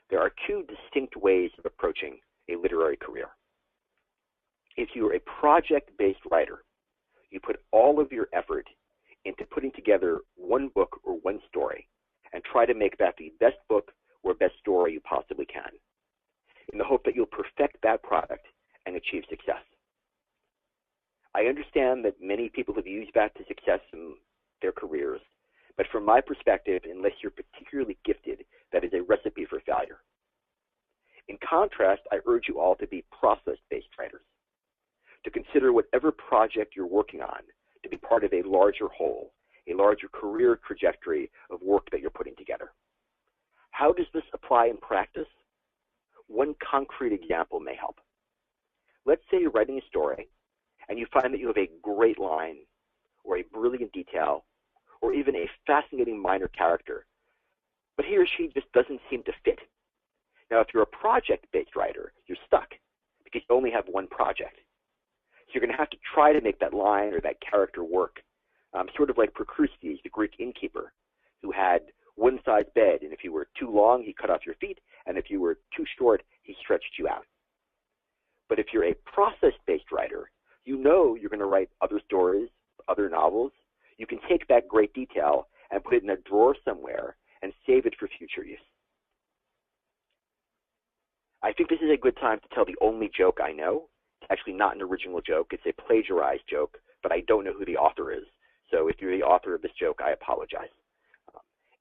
There are two distinct ways of approaching a literary career. If you are a project-based writer, you put all of your effort into putting together one book or one story and try to make that the best book or best story you possibly can, in the hope that you'll perfect that product and achieve success. I understand that many people have used that to success in their careers, but from my perspective, unless you're particularly gifted, that is a recipe for failure. In contrast, I urge you all to be process-based writers, to consider whatever project you're working on to be part of a larger whole, a larger career trajectory of work that you're putting together. How does this apply in practice? One concrete example may help. Let's say you're writing a story and you find that you have a great line or a brilliant detail or even a fascinating minor character, but he or she just doesn't seem to fit. Now, if you're a project-based writer, you're stuck because you only have one project. So you're going to have to try to make that line or that character work, sort of like Procrustes, the Greek innkeeper, who had one-size bed, and if you were too long, he cut off your feet, and if you were too short, he stretched you out. But if you're a process-based writer, you know you're going to write other stories, other novels. You can take that great detail and put it in a drawer somewhere and save it for future use. I think this is a good time to tell the only joke I know. It's actually not an original joke. It's a plagiarized joke, but I don't know who the author is. So if you're the author of this joke, I apologize.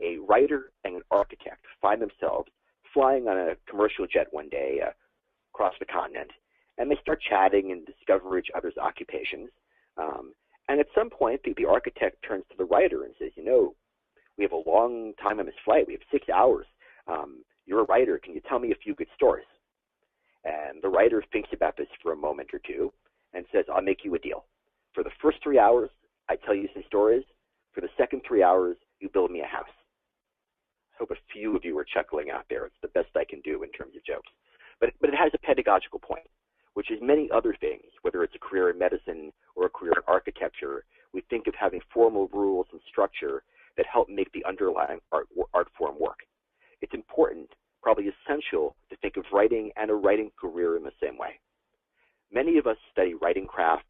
A writer and an architect find themselves flying on a commercial jet one day across the continent, and they start chatting and discover each other's occupations. And at some point, the architect turns to the writer and says, you know, we have a long time on this flight. We have 6 hours. You're a writer. Can you tell me a few good stories? And the writer thinks about this for a moment or two and says, I'll make you a deal. For the first 3 hours, I tell you some stories. For the second 3 hours, you build me a house. I hope a few of you are chuckling out there. It's the best I can do in terms of jokes. But it has a pedagogical point, which is many other things, whether it's a career in medicine or a career in architecture. We think of having formal rules and structure that help make the underlying art form work. It's important, probably essential, to think of writing and a writing career in the same way. Many of us study writing craft